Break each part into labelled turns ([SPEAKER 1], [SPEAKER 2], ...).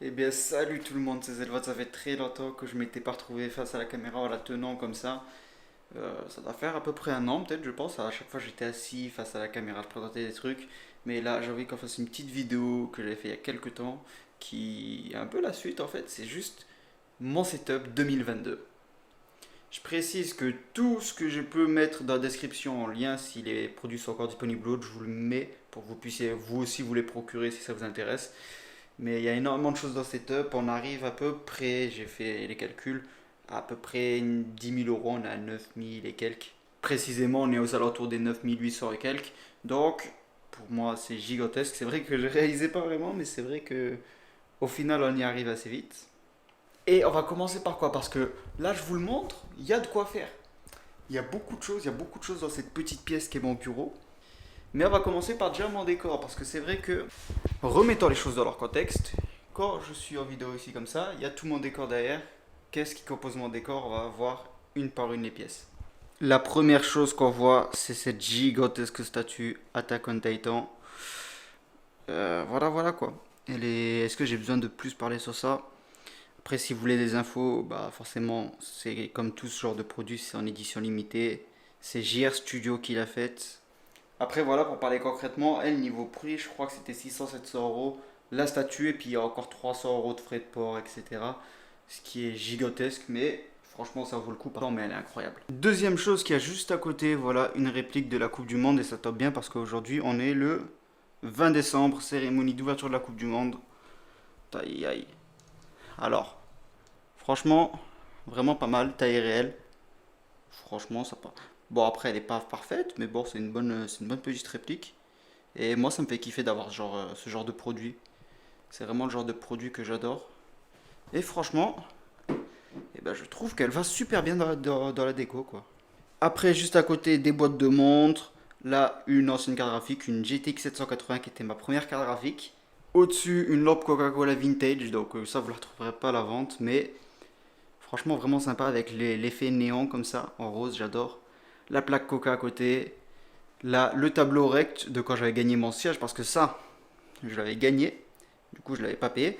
[SPEAKER 1] Eh bien, salut tout le monde, c'est Zelvat. Ça fait très longtemps que je m'étais pas retrouvé face à la caméra en la tenant comme ça. Ça doit faire à peu près un an, peut-être, je pense. À chaque fois, j'étais assis face à la caméra, je présentais des trucs. Mais là, j'ai envie qu'on fasse une petite vidéo que j'avais fait il y a quelques temps, qui est un peu la suite en fait. C'est juste mon setup 2022. Je précise que tout ce que je peux mettre dans la description en lien, si les produits sont encore disponibles ou autres, je vous le mets pour que vous puissiez vous aussi vous les procurer si ça vous intéresse. Mais il y a énormément de choses dans cette setup. On arrive à peu près, j'ai fait les calculs, à peu près 10 000 euros. On est à 9 000 et quelques. Précisément, on est aux alentours des 9 800 et quelques. Donc, pour moi, c'est gigantesque. C'est vrai que je ne réalisais pas vraiment, mais c'est vrai que au final, on y arrive assez vite. Et on va commencer par quoi? Parce que là, je vous le montre, il y a de quoi faire. Il y a beaucoup de choses, il y a beaucoup de choses dans cette petite pièce qui est mon bureau. Mais on va commencer par déjà mon décor, parce que c'est vrai que, remettons les choses dans leur contexte, quand je suis en vidéo ici comme ça, il y a tout mon décor derrière. Qu'est-ce qui compose mon décor? On va voir une par une les pièces. La première chose qu'on voit, c'est cette gigantesque statue Attack on Titan. Voilà quoi. Est-ce que j'ai besoin de plus parler sur ça? Après, si vous voulez des infos, bah forcément, c'est comme tout ce genre de produit, c'est en édition limitée. C'est JR Studio qui l'a faite. Après, voilà, pour parler concrètement, elle, niveau prix, je crois que c'était 600 700 euros la statue, et puis il y a encore 300 euros de frais de port, etc. Ce qui est gigantesque, mais franchement, ça vaut le coup. Pardon, mais elle est incroyable. Deuxième chose qu'il y a juste à côté, voilà, une réplique de la Coupe du Monde, et ça tombe bien parce qu'aujourd'hui, on est le 20 décembre, cérémonie d'ouverture de la Coupe du Monde. Aïe aïe. Alors, franchement, vraiment pas mal, taille réelle. Franchement, ça pas. Bon, après, elle est pas parfaite, mais bon, c'est une bonne petite réplique. Et moi, ça me fait kiffer d'avoir ce genre de produit. C'est vraiment le genre de produit que j'adore. Et franchement, eh ben, je trouve qu'elle va super bien dans la déco, quoi. Après, juste à côté, des boîtes de montres. Là, une ancienne carte graphique, une GTX 780 qui était ma première carte graphique. Au-dessus, une lampe Coca-Cola vintage, donc ça, vous la retrouverez pas à la vente, mais franchement, vraiment sympa avec l'effet néon comme ça, en rose, j'adore. La plaque Coca à côté. Là, le tableau rect de quand j'avais gagné mon siège, parce que ça, je l'avais gagné. Du coup, je l'avais pas payé.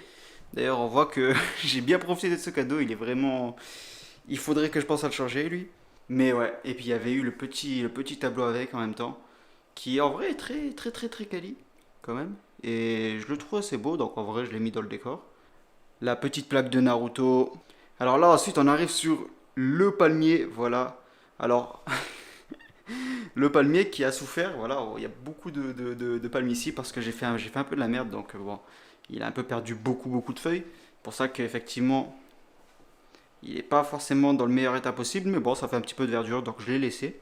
[SPEAKER 1] D'ailleurs, on voit que j'ai bien profité de ce cadeau. Il est vraiment. Il faudrait que je pense à le changer, lui. Mais ouais. Et puis il y avait eu le petit tableau avec en même temps, qui en vrai est très très très très quali, quand même. Et je le trouve assez beau, donc en vrai, je l'ai mis dans le décor. La petite plaque de Naruto. Alors là, ensuite, on arrive sur le palmier, voilà. Alors, le palmier qui a souffert, voilà, il y a beaucoup de palmiers ici parce que j'ai fait un peu de la merde, donc bon, il a un peu perdu beaucoup de feuilles. Pour ça qu'effectivement, il n'est pas forcément dans le meilleur état possible, mais bon, ça fait un petit peu de verdure, donc je l'ai laissé.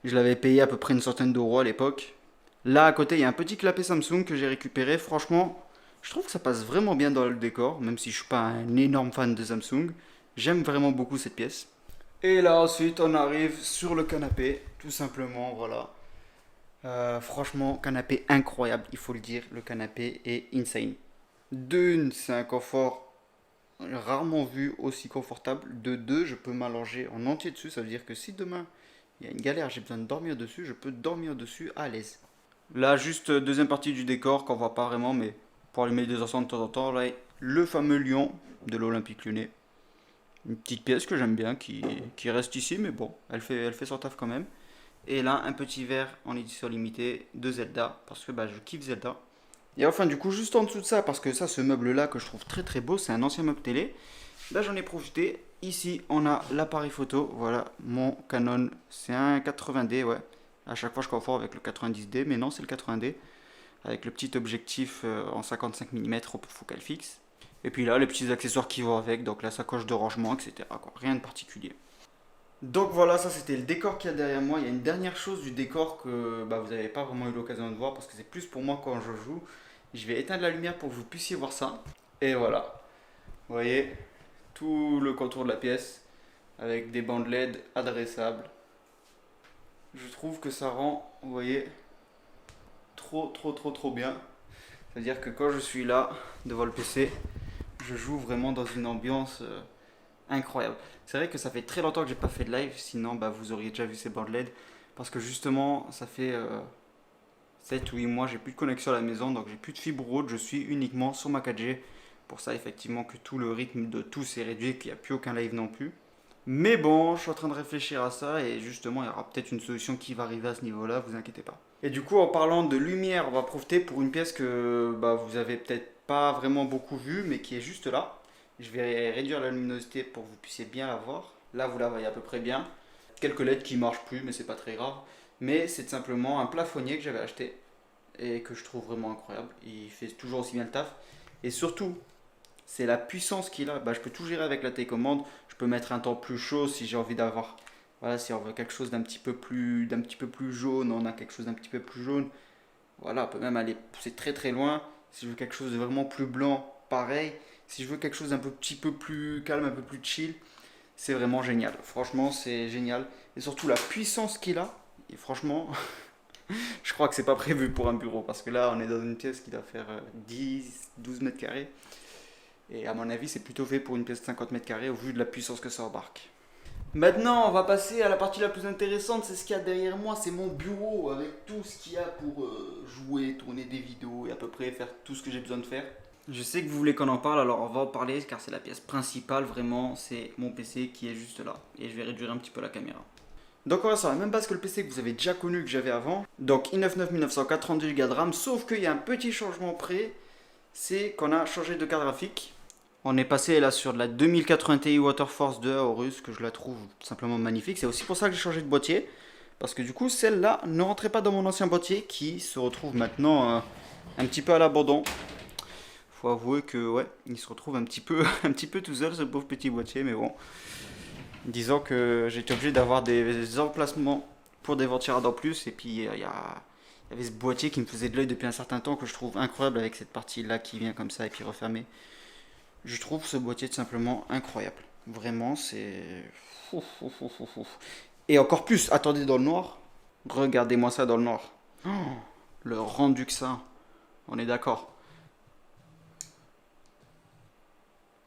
[SPEAKER 1] Je l'avais payé à peu près une centaine d'euros à l'époque. Là, à côté, il y a un petit clapet Samsung que j'ai récupéré. Franchement, je trouve que ça passe vraiment bien dans le décor, même si je suis pas un énorme fan de Samsung. J'aime vraiment beaucoup cette pièce. Et là, ensuite, on arrive sur le canapé, tout simplement, voilà. Franchement, canapé incroyable, il faut le dire. Le canapé est insane. D'une, c'est un confort rarement vu aussi confortable. De deux, je peux m'allonger en entier dessus. Ça veut dire que si demain il y a une galère, j'ai besoin de dormir dessus, je peux dormir dessus à l'aise. Là, juste deuxième partie du décor qu'on voit pas vraiment, mais pour allumer des encens de temps en temps, là, le fameux lion de l'Olympique Lyonnais. Une petite pièce que j'aime bien qui reste ici, mais bon, elle fait son taf quand même. Et là, un petit verre en édition limitée de Zelda, parce que bah, je kiffe Zelda. Et enfin, du coup, juste en dessous de ça, parce que ça, ce meuble-là que je trouve très très beau, c'est un ancien meuble télé. Là, j'en ai profité. Ici, on a l'appareil photo. Voilà, mon Canon. C'est un 80D, ouais. À chaque fois, je confonds avec le 90D, mais non, c'est le 80D. Avec le petit objectif en 55 mm au focal fixe. Et puis là, les petits accessoires qui vont avec, donc la sacoche de rangement, etc. quoi. Rien de particulier. Donc voilà, ça c'était le décor qu'il y a derrière moi. Il y a une dernière chose du décor que bah, vous n'avez pas vraiment eu l'occasion de voir parce que c'est plus pour moi quand je joue. Je vais éteindre la lumière pour que vous puissiez voir ça. Et voilà, vous voyez tout le contour de la pièce avec des bandes LED adressables. Je trouve que ça rend, vous voyez, trop bien. C'est-à-dire que quand je suis là devant le PC, je joue vraiment dans une ambiance incroyable. C'est vrai que ça fait très longtemps que j'ai pas fait de live, sinon bah, vous auriez déjà vu ces bandes LED. Parce que justement, ça fait 7 ou 8 mois, j'ai plus de connexion à la maison, donc j'ai plus de fibre haute, je suis uniquement sur ma 4G Pour ça, effectivement, que tout le rythme de tout s'est réduit, qu'il n'y a plus aucun live non plus. Mais bon, je suis en train de réfléchir à ça et justement, il y aura peut-être une solution qui va arriver à ce niveau-là, vous inquiétez pas. Et du coup, en parlant de lumière, on va profiter pour une pièce que vous avez peut-être pas vraiment beaucoup vue, mais qui est juste là. Je vais réduire la luminosité pour que vous puissiez bien la voir. Là, vous la voyez à peu près bien. Quelques LED qui marchent plus, mais c'est pas très grave. Mais c'est simplement un plafonnier que j'avais acheté et que je trouve vraiment incroyable. Il fait toujours aussi bien le taf. Et surtout, c'est la puissance qu'il a. Je peux tout gérer avec la télécommande. Je peux mettre un temps plus chaud si j'ai envie d'avoir. Voilà, si on veut quelque chose d'un petit peu plus jaune, on a quelque chose d'un petit peu plus jaune. Voilà, on peut même aller pousser très très loin. Si je veux quelque chose de vraiment plus blanc, pareil. Si je veux quelque chose d'un petit peu plus calme, un peu plus chill, c'est vraiment génial. Franchement, c'est génial. Et surtout la puissance qu'il a. Et franchement, je crois que c'est pas prévu pour un bureau parce que là, on est dans une pièce qui doit faire 10-12 mètres carrés. Et à mon avis, c'est plutôt fait pour une pièce de 50 mètres carrés au vu de la puissance que ça embarque. Maintenant, on va passer à la partie la plus intéressante. C'est ce qu'il y a derrière moi. C'est mon bureau avec tout ce qu'il y a pour jouer, tourner des vidéos et à peu près faire tout ce que j'ai besoin de faire. Je sais que vous voulez qu'on en parle, alors on va en parler car c'est la pièce principale vraiment. C'est mon PC qui est juste là. Et je vais réduire un petit peu la caméra. Donc on va sur la même base que le PC que vous avez déjà connu, que j'avais avant. Donc i9 9932 Go de RAM, sauf qu'il y a un petit changement près. C'est qu'on a changé de carte graphique. On est passé là sur de la 2080 Ti Waterforce 2 Aorus, que je la trouve simplement magnifique. C'est aussi pour ça que j'ai changé de boîtier. Parce que du coup, celle-là ne rentrait pas dans mon ancien boîtier qui se retrouve maintenant un petit peu à l'abandon. Faut avouer que ouais, il se retrouve un petit peu tout seul ce pauvre petit boîtier, mais bon. Disons que j'ai été obligé d'avoir des emplacements pour des ventilateurs en plus. Et puis il y avait ce boîtier qui me faisait de l'œil depuis un certain temps que je trouve incroyable avec cette partie-là qui vient comme ça et puis refermée. Je trouve ce boîtier tout simplement incroyable. Vraiment, c'est... Et encore plus, attendez dans le noir. Regardez-moi ça dans le noir. Oh, le rendu que ça. On est d'accord.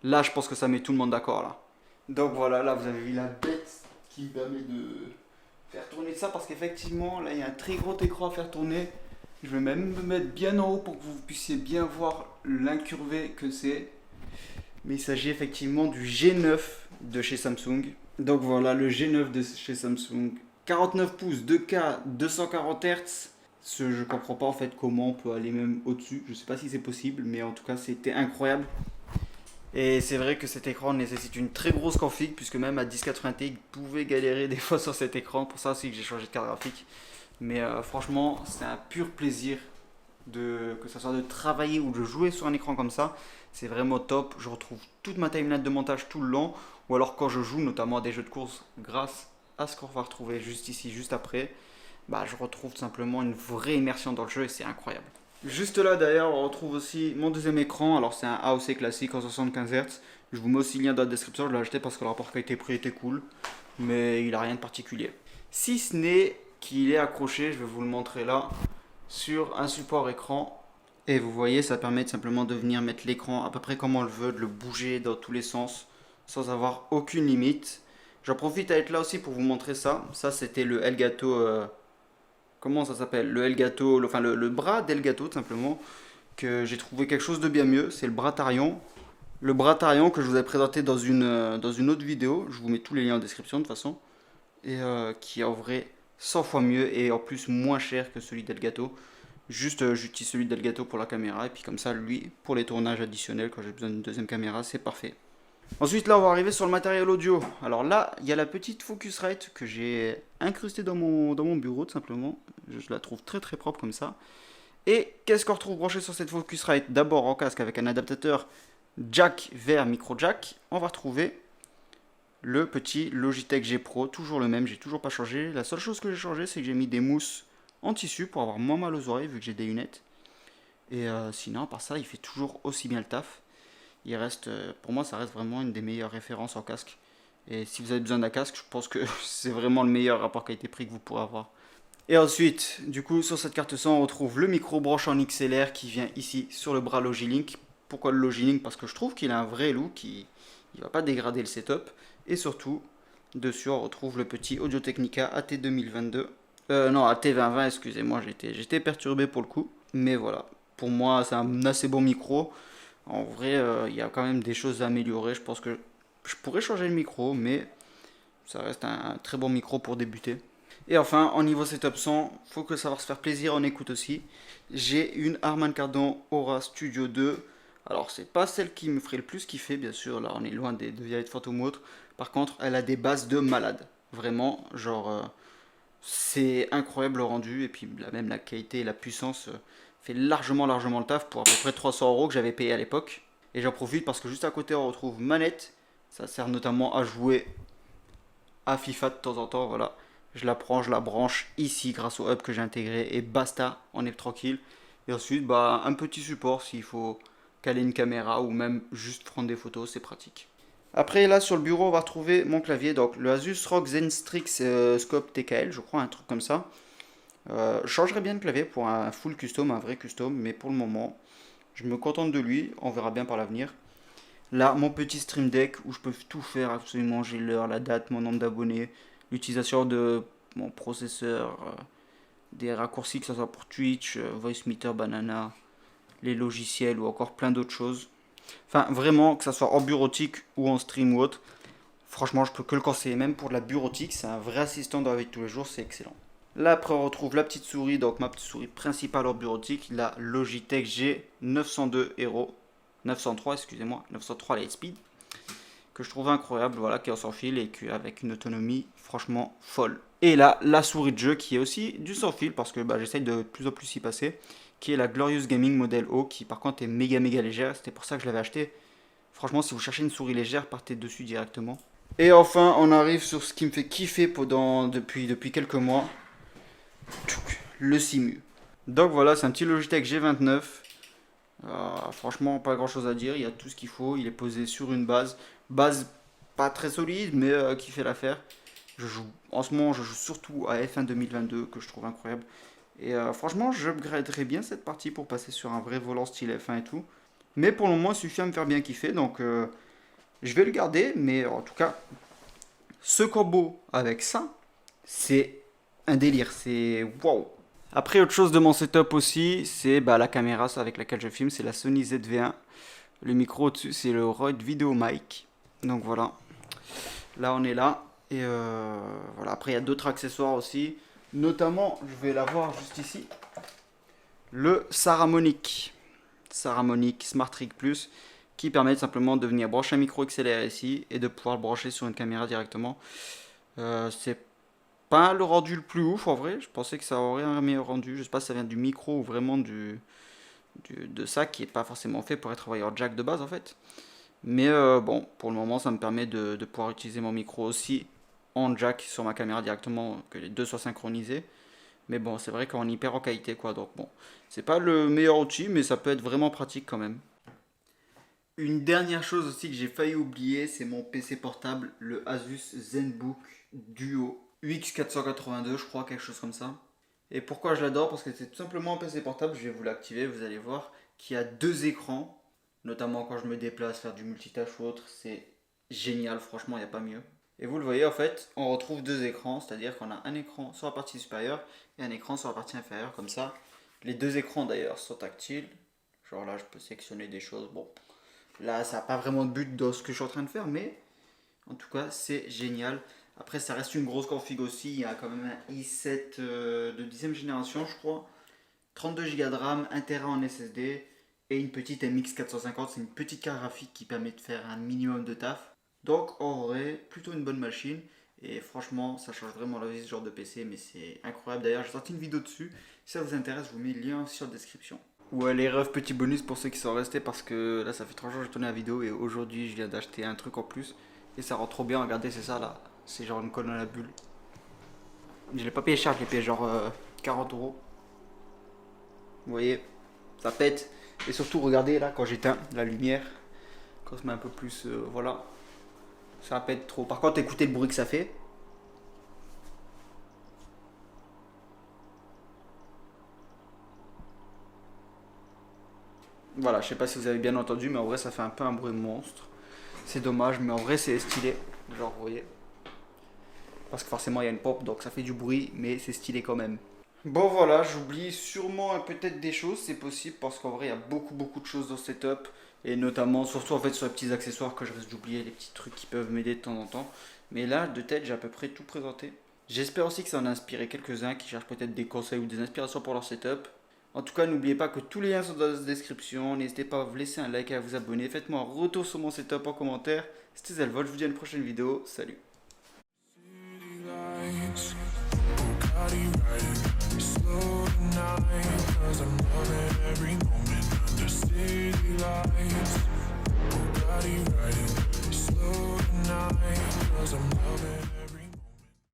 [SPEAKER 1] Là, je pense que ça met tout le monde d'accord là. Donc voilà, là vous avez vu la bête qui permet de faire tourner ça parce qu'effectivement, là il y a un très gros écran à faire tourner. Je vais même me mettre bien en haut pour que vous puissiez bien voir l'incurvé que c'est. Mais il s'agit effectivement du G9 de chez Samsung. Donc voilà, le G9 de chez Samsung. 49 pouces, 2K, 240 Hz. Je comprends pas en fait comment on peut aller même au-dessus. Je sais pas si c'est possible, mais en tout cas c'était incroyable. Et c'est vrai que cet écran nécessite une très grosse config, puisque même à 1080 Ti, vous pouvez galérer des fois sur cet écran. Pour ça aussi que j'ai changé de carte graphique. Mais franchement, c'est un pur plaisir que ce soit de travailler ou de jouer sur un écran comme ça. C'est vraiment top. Je retrouve toute ma timeline de montage tout le long. Ou alors quand je joue notamment à des jeux de course, grâce à ce qu'on va retrouver juste ici, juste après, je retrouve simplement une vraie immersion dans le jeu et c'est incroyable. Juste là d'ailleurs, on retrouve aussi mon deuxième écran. Alors c'est un AOC classique en 75 Hz. Je vous mets aussi le lien dans la description. Je l'ai acheté parce que le rapport qualité-prix était cool. Mais il n'a rien de particulier. Si ce n'est qu'il est accroché, je vais vous le montrer là, sur un support écran. Et vous voyez, ça permet simplement de venir mettre l'écran à peu près comme on le veut, de le bouger dans tous les sens, sans avoir aucune limite. J'en profite à être là aussi pour vous montrer ça. Ça c'était le Elgato... comment ça s'appelle? Le Elgato, le bras d'Elgato tout simplement, que j'ai trouvé quelque chose de bien mieux. C'est le bras Tarion. Le bras Tarion que je vous ai présenté dans une autre vidéo. Je vous mets tous les liens en description de toute façon. Et qui est en vrai 100 fois mieux et en plus moins cher que celui d'Elgato. Juste j'utilise celui d'Elgato pour la caméra et puis comme ça lui pour les tournages additionnels quand j'ai besoin d'une deuxième caméra c'est parfait. Ensuite là on va arriver sur le matériel audio. Alors là il y a la petite Focusrite que j'ai incrustée dans mon bureau tout simplement. Je la trouve très très propre comme ça. Et qu'est-ce qu'on retrouve branché sur cette Focusrite? D'abord en casque avec un adaptateur jack vers micro jack. On va retrouver le petit Logitech G Pro, toujours le même, j'ai toujours pas changé. La seule chose que j'ai changé c'est que j'ai mis des mousses en tissu pour avoir moins mal aux oreilles vu que j'ai des lunettes. Et sinon, par ça, il fait toujours aussi bien le taf. Il reste, pour moi, ça reste vraiment une des meilleures références en casque. Et si vous avez besoin d'un casque, je pense que c'est vraiment le meilleur rapport qualité-prix que vous pourrez avoir. Et ensuite, du coup, sur cette carte son, on retrouve le micro branche en XLR qui vient ici sur le bras Logilink. Pourquoi le Logilink? Parce que je trouve qu'il a un vrai look, il ne va pas dégrader le setup. Et surtout, dessus, on retrouve le petit Audio-Technica AT 2022. Non, AT2020, excusez-moi, j'étais perturbé pour le coup. Mais voilà, pour moi, c'est un assez bon micro. En vrai, il y a quand même des choses à améliorer. Je pense que je pourrais changer le micro, mais ça reste un très bon micro pour débuter. Et enfin, en niveau setup son, faut que savoir se faire plaisir en écoute aussi. J'ai une Harman Kardon Aura Studio 2. Alors, c'est pas celle qui me ferait le plus kiffer, bien sûr. Là, on est loin des de vieilles Phantom ou autres. Par contre, elle a des bases de malade. Vraiment, genre, c'est incroyable le rendu. Et puis, même la qualité et la puissance fait largement le taf pour à peu près 300 € que j'avais payé à l'époque. Et j'en profite parce que juste à côté, on retrouve manette. Ça sert notamment à jouer à FIFA de temps en temps, voilà. Je la prends, je la branche ici grâce au hub que j'ai intégré et basta, on est tranquille. Et ensuite, bah, un petit support s'il faut caler une caméra ou même juste prendre des photos, c'est pratique. Après, là sur le bureau, on va retrouver mon clavier, donc le Asus ROG Zenstrix Scope TKL, je crois, un truc comme ça. Je changerais bien de clavier pour un full custom, un vrai custom, mais pour le moment, je me contente de lui, on verra bien par l'avenir. Là, mon petit Stream Deck où je peux tout faire absolument. J'ai l'heure, la date, mon nombre d'abonnés, l'utilisation de mon processeur, des raccourcis que ce soit pour Twitch, VoiceMeeter, Banana, les logiciels ou encore plein d'autres choses. Enfin, vraiment, que ce soit en bureautique ou en stream ou autre, franchement, je peux que le conseiller. Même pour de la bureautique, c'est un vrai assistant dans la vie de tous les jours, c'est excellent. Là, après, on retrouve la petite souris, donc ma petite souris principale en bureautique, la Logitech G902 Hero. 903, excusez-moi, 903 Lightspeed, que je trouve incroyable, voilà, qui est sans fil et qui avec une autonomie franchement folle. Et là, la souris de jeu qui est aussi du sans fil parce que bah, j'essaye de plus en plus y passer, qui est la Glorious Gaming Model O, qui par contre est méga légère, c'était pour ça que je l'avais acheté. Franchement, si vous cherchez une souris légère, partez dessus directement. Et enfin, on arrive sur ce qui me fait kiffer depuis quelques mois, le Simu. Donc voilà, c'est un petit Logitech G29. Franchement, pas grand chose à dire. Il y a tout ce qu'il faut. Il est posé sur une base pas très solide, mais qui fait l'affaire. En ce moment, je joue surtout à F1 2022 que je trouve incroyable. Et franchement, j'upgraderais bien cette partie pour passer sur un vrai volant style F1 et tout. Mais pour le moment, il suffit à me faire bien kiffer. Donc, je vais le garder. Mais en tout cas, ce combo avec ça, c'est un délire. C'est waouh! Après, autre chose de mon setup aussi, c'est bah, la caméra avec laquelle je filme, c'est la Sony ZV-1. Le micro au-dessus, c'est le Rode VideoMic. Donc voilà, là on est là. Et voilà, après il y a d'autres accessoires aussi. Notamment, je vais l'avoir juste ici, le Saramonic. Saramonic Smart Rig Plus, qui permet simplement de venir brancher un micro XLR ici et de pouvoir le brancher sur une caméra directement. C'est pas le rendu le plus ouf en vrai, je pensais que ça aurait un meilleur rendu. Je sais pas si ça vient du micro ou vraiment de ça qui est pas forcément fait pour être envoyé en jack de base en fait. Mais bon, pour le moment ça me permet de pouvoir utiliser mon micro aussi en jack sur ma caméra directement, que les deux soient synchronisés. Mais bon, c'est vrai qu'on y perd en qualité quoi, donc bon, c'est pas le meilleur outil, mais ça peut être vraiment pratique quand même. Une dernière chose aussi que j'ai failli oublier, c'est mon PC portable, le Asus ZenBook Duo UX482, je crois, quelque chose comme ça. Et pourquoi je l'adore? Parce que c'est tout simplement un PC portable, je vais vous l'activer, vous allez voir, qui a deux écrans, notamment quand je me déplace, faire du multitâche ou autre, c'est génial, franchement, il n'y a pas mieux. Et vous le voyez, en fait, on retrouve deux écrans, c'est-à-dire qu'on a un écran sur la partie supérieure et un écran sur la partie inférieure, comme ça. Les deux écrans d'ailleurs sont tactiles, genre là je peux sélectionner des choses, bon, là ça n'a pas vraiment de but dans ce que je suis en train de faire, mais en tout cas c'est génial. Après ça reste une grosse config aussi, il y a quand même un i7 de 10ème génération je crois, 32 Go de RAM, 1 Tera en SSD et une petite MX 450, c'est une petite carte graphique qui permet de faire un minimum de taf. Donc en vrai, plutôt une bonne machine. Et franchement, ça change vraiment la vie ce genre de PC, mais c'est incroyable. D'ailleurs, j'ai sorti une vidéo dessus. Si ça vous intéresse, je vous mets le lien sur la description. Ouais, les refs, petit bonus pour ceux qui sont restés parce que là, ça fait 3 jours que j'ai tourné la vidéo et aujourd'hui, je viens d'acheter un truc en plus. Et ça rend trop bien. Regardez, c'est ça là. C'est genre une colonne à la bulle. Je l'ai pas payé cher, je l'ai payé genre 40 €. Vous voyez, ça pète. Et surtout, regardez là, quand j'éteins la lumière, quand on se met un peu plus, voilà, ça pète trop. Par contre, écoutez le bruit que ça fait. Voilà, je sais pas si vous avez bien entendu, mais en vrai, ça fait un peu un bruit monstre. C'est dommage, mais en vrai, c'est stylé. Genre, vous voyez. Parce que forcément, il y a une pop, donc ça fait du bruit, mais c'est stylé quand même. Bon, voilà, j'oublie sûrement peut-être des choses, c'est possible, parce qu'en vrai, il y a beaucoup de choses dans ce setup. Et notamment, surtout en fait sur les petits accessoires que je risque d'oublier, les petits trucs qui peuvent m'aider de temps en temps. Mais là, de tête, j'ai à peu près tout présenté. J'espère aussi que ça en a inspiré quelques-uns qui cherchent peut-être des conseils ou des inspirations pour leur setup. En tout cas, n'oubliez pas que tous les liens sont dans la description. N'hésitez pas à vous laisser un like et à vous abonner. Faites-moi un retour sur mon setup en commentaire. C'était Zelvol, je vous dis à une prochaine vidéo. Salut.
[SPEAKER 2] Bugatti riding slow tonight, 'cause I'm loving every